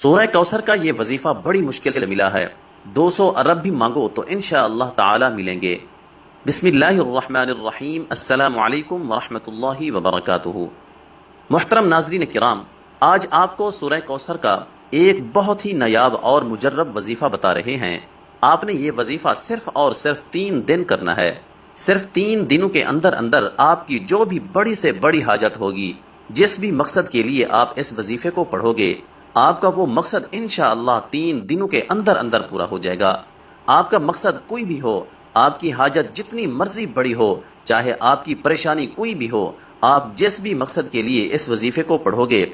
سورہ کوثر کا یہ وظیفہ بڑی مشکل سے ملا ہے۔ 200 ارب بھی مانگو تو انشاءاللہ تعالی ملیں گے۔ بسم اللہ الرحمن الرحیم۔ السلام علیکم ورحمۃ اللہ وبرکاتہ۔ محترم ناظرین کرام، آج آپ کو سورہ کوثر کا ایک بہت ہی نایاب اور مجرب وظیفہ بتا رہے ہیں۔ آپ نے یہ وظیفہ صرف اور صرف 3 دن کرنا ہے۔ صرف 3 دنوں کے اندر اندر آپ کی جو بھی بڑی سے بڑی حاجت ہوگی، جس بھی مقصد کے لیے آپ اس وظیفے کو پڑھو گے، آپ کا وہ مقصد انشاءاللہ 3 دنوں کے اندر اندر پورا ہو جائے گا۔ آپ کا مقصد کوئی بھی ہو، آپ کی حاجت جتنی مرضی بڑی ہو، چاہے آپ کی پریشانی کوئی بھی ہو، آپ جس بھی مقصد کے لیے اس وظیفے کو پڑھو گے،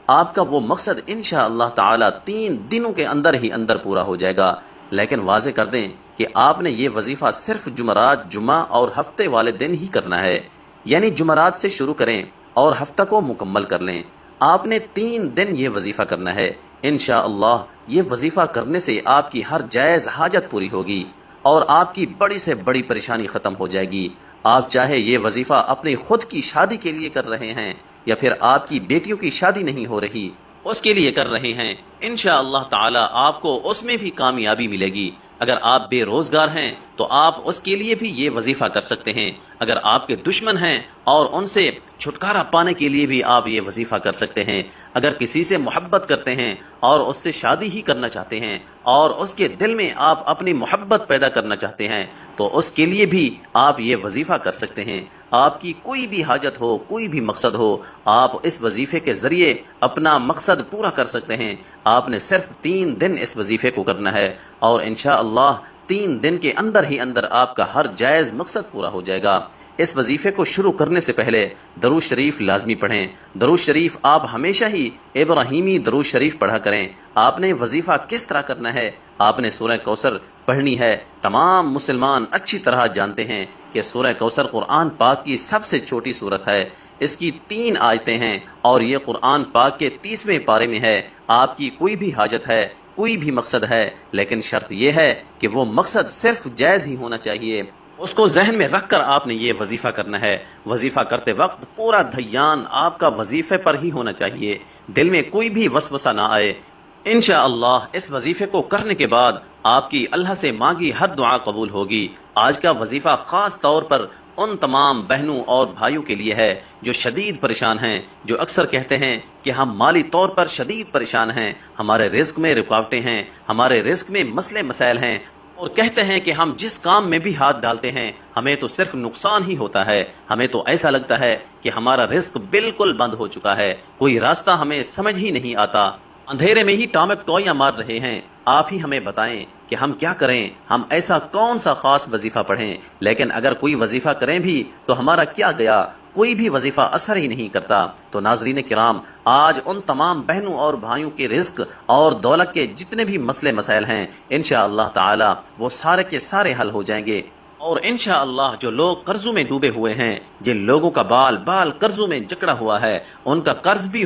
آپ کا وہ مقصد انشاءاللہ تعالی 3 دنوں کے اندر ہی اندر پورا ہو جائے گا۔ لیکن واضح کر دیں کہ آپ نے یہ وظیفہ صرف جمعرات، جمعہ اور ہفتے والے دن ہی کرنا ہے، یعنی جمعرات سے شروع کریں اور ہفتہ کو مکمل کر لیں۔ آپ نے 3 دن یہ وظیفہ کرنا ہے۔ انشاءاللہ یہ وظیفہ کرنے سے آپ کی ہر جائز حاجت پوری ہوگی اور آپ کی بڑی سے بڑی پریشانی ختم ہو جائے گی۔ آپ چاہے یہ وظیفہ اپنی خود کی شادی کے لیے کر رہے ہیں یا پھر آپ کی بیٹیوں کی شادی نہیں ہو رہی، اس کے لیے کر رہے ہیں، انشاءاللہ تعالی آپ کو اس میں بھی کامیابی ملے گی۔ اگر آپ بے روزگار ہیں تو آپ اس کے لیے بھی یہ وظیفہ کر سکتے ہیں۔ اگر آپ کے دشمن ہیں اور ان سے چھٹکارا پانے کے لیے بھی آپ یہ وظیفہ کر سکتے ہیں۔ اگر کسی سے محبت کرتے ہیں اور اس سے شادی ہی کرنا چاہتے ہیں اور اس کے دل میں آپ اپنی محبت پیدا کرنا چاہتے ہیں تو اس کے لیے بھی آپ یہ وظیفہ کر سکتے ہیں۔ آپ کی کوئی بھی حاجت ہو، کوئی بھی مقصد ہو، آپ اس وظیفے کے ذریعے اپنا مقصد پورا کر سکتے ہیں۔ آپ نے صرف 3 دن اس وظیفے کو کرنا ہے اور انشاءاللہ 3 دن کے اندر ہی اندر آپ کا ہر جائز مقصد پورا ہو جائے گا۔ اس وظیفے کو شروع کرنے سے پہلے درود شریف لازمی پڑھیں۔ درود شریف آپ ہمیشہ ہی ابراہیمی درود شریف پڑھا کریں۔ آپ نے وظیفہ کس طرح کرنا ہے؟ آپ نے سورہ کوثر پڑھنی ہے۔ تمام مسلمان اچھی طرح جانتے ہیں کہ سورہ کوثر قرآن پاک کی سب سے چھوٹی سورت ہے۔ اس کی 3 آیتیں ہیں اور یہ قرآن پاک کے 30ویں پارے میں ہے۔ آپ کی کوئی بھی حاجت ہے، کوئی بھی مقصد ہے، لیکن شرط یہ ہے کہ وہ مقصد صرف جائز ہی ہونا چاہیے۔ اس کو ذہن میں رکھ کر آپ نے یہ وظیفہ کرنا ہے۔ وظیفہ کرتے وقت پورا دھیان آپ کا وظیفے پر ہی ہونا چاہیے، دل میں کوئی بھی وسوسہ نہ آئے۔ انشاءاللہ اس وظیفے کو کرنے کے بعد آپ کی اللہ سے مانگی ہر دعا قبول ہوگی۔ آج کا وظیفہ خاص طور پر ان تمام بہنوں اور بھائیوں کے لیے ہے جو شدید پریشان ہیں، جو اکثر کہتے ہیں کہ ہم مالی طور پر شدید پریشان ہیں، ہمارے رزق میں رکاوٹیں ہیں، ہمارے رزق میں مسئلے مسائل ہیں، اور کہتے ہیں کہ ہم جس کام میں بھی ہاتھ ڈالتے ہیں ہمیں تو صرف نقصان ہی ہوتا ہے، ہمیں تو ایسا لگتا ہے کہ ہمارا رزق بالکل بند ہو چکا ہے، کوئی راستہ ہمیں سمجھ ہی نہیں آتا، اندھیرے میں ہی ٹامک ٹوئیاں مار رہے ہیں۔ آپ ہی ہمیں بتائیں کہ ہم کیا کریں، ہم ایسا کون سا خاص وظیفہ پڑھیں؟ لیکن اگر کوئی وظیفہ کریں بھی تو ہمارا کیا گیا، کوئی بھی وظیفہ اثر ہی نہیں کرتا۔ تو ناظرین کرام، آج ان تمام بہنوں اور بھائیوں کے رزق اور دولت کے جتنے بھی مسئلے مسائل ہیں، انشاءاللہ تعالی وہ سارے کے سارے حل ہو جائیں گے۔ اور انشاءاللہ جو لوگ قرضوں میں ڈوبے ہوئے ہیں، جن لوگوں کا بال بال قرضوں میں جکڑا ہوا ہے، ان کا قرض بھی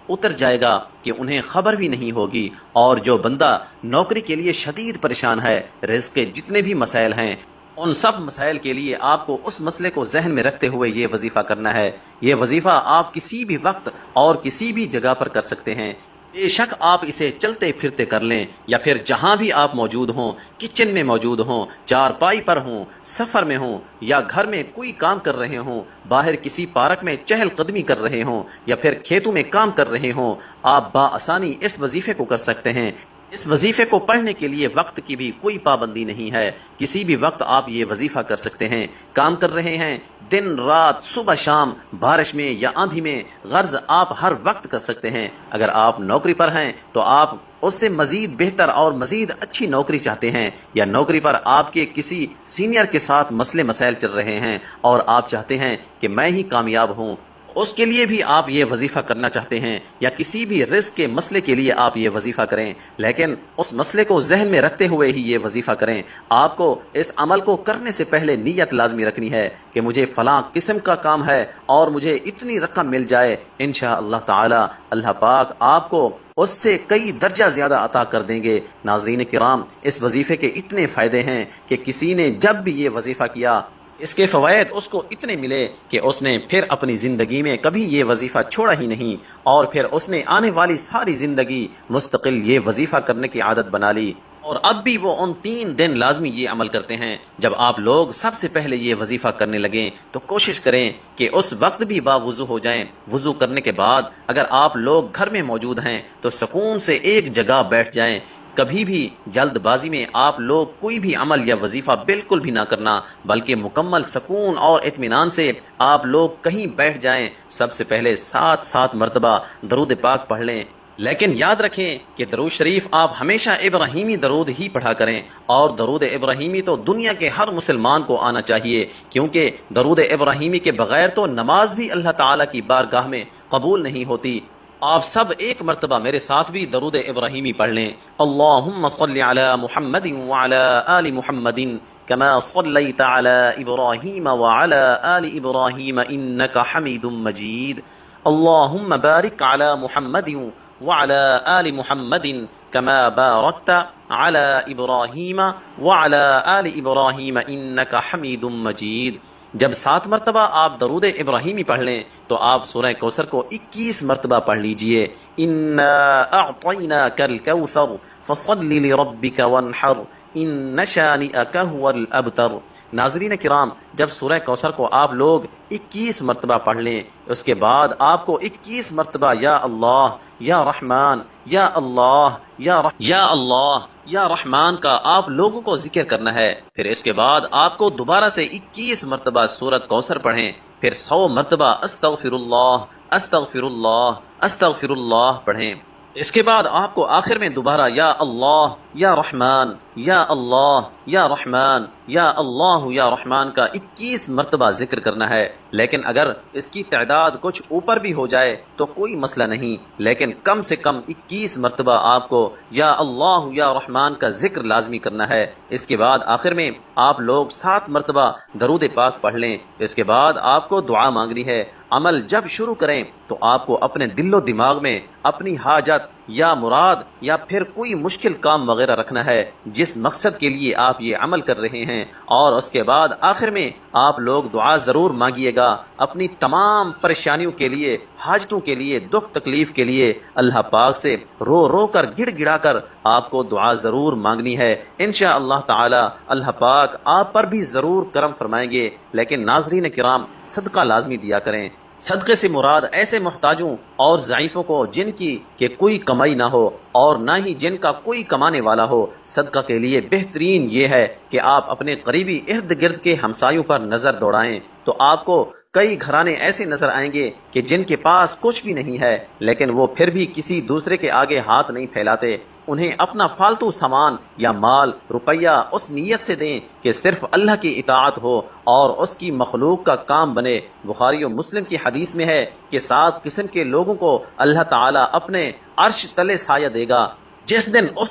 اتر جائے گا کہ انہیں خبر بھی نہیں ہوگی۔ اور جو بندہ نوکری کے لیے شدید پریشان ہے، رزق کے جتنے بھی مسائل ہیں، ان سب مسائل کے لیے آپ کو اس مسئلے کو ذہن میں رکھتے ہوئے یہ وظیفہ کرنا ہے۔ یہ وظیفہ آپ کسی بھی وقت اور کسی بھی جگہ پر کر سکتے ہیں۔ بے شک آپ اسے چلتے پھرتے کر لیں یا پھر جہاں بھی آپ موجود ہوں، کچن میں موجود ہوں، چارپائی پر ہوں، سفر میں ہوں، یا گھر میں کوئی کام کر رہے ہوں، باہر کسی پارک میں چہل قدمی کر رہے ہوں، یا پھر کھیتوں میں کام کر رہے ہوں، آپ بآسانی اس وظیفے کو کر سکتے ہیں۔ اس وظیفے کو پڑھنے کے لیے وقت کی بھی کوئی پابندی نہیں ہے، کسی بھی وقت آپ یہ وظیفہ کر سکتے ہیں۔ کام کر رہے ہیں، دن رات، صبح شام، بارش میں یا آندھی میں، غرض آپ ہر وقت کر سکتے ہیں۔ اگر آپ نوکری پر ہیں تو آپ اس سے مزید بہتر اور مزید اچھی نوکری چاہتے ہیں، یا نوکری پر آپ کے کسی سینئر کے ساتھ مسئلے مسائل چل رہے ہیں اور آپ چاہتے ہیں کہ میں ہی کامیاب ہوں، اس کے لیے بھی آپ یہ وظیفہ کرنا چاہتے ہیں، یا کسی بھی رزق کے مسئلے کے لیے آپ یہ وظیفہ کریں، لیکن اس مسئلے کو ذہن میں رکھتے ہوئے ہی یہ وظیفہ کریں۔ آپ کو اس عمل کو کرنے سے پہلے نیت لازمی رکھنی ہے کہ مجھے فلاں قسم کا کام ہے اور مجھے اتنی رقم مل جائے، انشاءاللہ تعالی اللہ پاک آپ کو اس سے کئی درجہ زیادہ عطا کر دیں گے۔ ناظرین کرام، اس وظیفے کے اتنے فائدے ہیں کہ کسی نے جب بھی یہ وظیفہ کیا اس کے فوائد اس کو اتنے ملے کہ اس نے پھر اپنی زندگی میں کبھی یہ وظیفہ چھوڑا ہی نہیں، اور پھر اس نے آنے والی ساری زندگی مستقل یہ وظیفہ کرنے کی عادت بنا لی، اور اب بھی وہ ان 3 دن لازمی یہ عمل کرتے ہیں۔ جب آپ لوگ سب سے پہلے یہ وظیفہ کرنے لگیں تو کوشش کریں کہ اس وقت بھی باوضو ہو جائیں۔ وضو کرنے کے بعد اگر آپ لوگ گھر میں موجود ہیں تو سکون سے ایک جگہ بیٹھ جائیں۔ کبھی بھی جلد بازی میں آپ لوگ کوئی بھی عمل یا وظیفہ بالکل بھی نہ کرنا، بلکہ مکمل سکون اور اطمینان سے آپ لوگ کہیں بیٹھ جائیں۔ سب سے پہلے 7 مرتبہ درود پاک پڑھ لیں، لیکن یاد رکھیں کہ درود شریف آپ ہمیشہ ابراہیمی درود ہی پڑھا کریں، اور درود ابراہیمی تو دنیا کے ہر مسلمان کو آنا چاہیے، کیونکہ درود ابراہیمی کے بغیر تو نماز بھی اللہ تعالیٰ کی بارگاہ میں قبول نہیں ہوتی۔ آپ سب ایک مرتبہ میرے ساتھ بھی درود ابراہیمی پڑھ لیں۔ اللہم صلی علی محمد وعلی آل محمد کما صلیت علی ابراہیم وعلی آل ابراہیم انک حمید مجید۔ اللہم بارک علی محمد وعلی آل محمد کما بارکت علی ابراہیم وعلی آل ابراہیم انک حمید مجید۔ جب 7 مرتبہ آپ درود ابراہیمی پڑھ لیں تو آپ سورہ کوثر کو 21 مرتبہ پڑھ لیجئے۔ انا اعطیناک الکوثر فصل لربک وانحر ان شانئک هو الابتر۔ ناظرین کرام، جب سورہ کوثر کو آپ لوگ 21 مرتبہ پڑھ لیں، اس کے بعد آپ کو 21 مرتبہ یا اللہ یا رحمان یا اللہ یا رحمان کا آپ لوگوں کو ذکر کرنا ہے۔ پھر اس کے بعد آپ کو دوبارہ سے 21 مرتبہ سورۃ کوثر پڑھیں، پھر 100 مرتبہ استغفر اللہ پڑھیں۔ اس کے بعد آپ کو آخر میں دوبارہ یا اللہ یا رحمان یا اللہ یا رحمان یا اللہ یا رحمان کا 21 مرتبہ ذکر کرنا ہے۔ لیکن اگر اس کی تعداد کچھ اوپر بھی ہو جائے تو کوئی مسئلہ نہیں، لیکن کم سے کم 21 مرتبہ آپ کو یا اللہ یا رحمان کا ذکر لازمی کرنا ہے۔ اس کے بعد آخر میں آپ لوگ 7 مرتبہ درود پاک پڑھ لیں۔ اس کے بعد آپ کو دعا مانگنی ہے۔ عمل جب شروع کریں تو آپ کو اپنے دل و دماغ میں اپنی حاجت یا مراد یا پھر کوئی مشکل کام وغیرہ رکھنا ہے جس مقصد کے لیے آپ یہ عمل کر رہے ہیں، اور اس کے بعد آخر میں آپ لوگ دعا ضرور مانگیے گا اپنی تمام پریشانیوں کے لیے، حاجتوں کے لیے، دکھ تکلیف کے لیے۔ اللہ پاک سے رو رو کر گڑ گڑا کر آپ کو دعا ضرور مانگنی ہے۔ انشاءاللہ تعالی اللہ پاک آپ پر بھی ضرور کرم فرمائیں گے۔ لیکن ناظرین کرام، صدقہ لازمی دیا کریں۔ صدقے سے مراد ایسے محتاجوں اور ضعیفوں کو جن کی کہ کوئی کمائی نہ ہو اور نہ ہی جن کا کوئی کمانے والا ہو۔ صدقہ کے لیے بہترین یہ ہے کہ آپ اپنے قریبی ارد گرد کے ہمسایوں پر نظر دوڑائیں، تو آپ کو کئی گھرانے ایسے نظر آئیں گے کہ جن کے پاس کچھ بھی نہیں ہے، لیکن وہ پھر بھی کسی دوسرے کے آگے ہاتھ نہیں پھیلاتے۔ انہیں اپنا فالتو سامان یا مال روپیہ اس نیت سے دیں کہ صرف اللہ کی اطاعت ہو اور اس کی مخلوق کا کام بنے۔ بخاری و مسلم کی حدیث میں ہے کہ 7 قسم کے لوگوں کو اللہ تعالیٰ اپنے عرش تلے سایہ دے گا، جس دن اس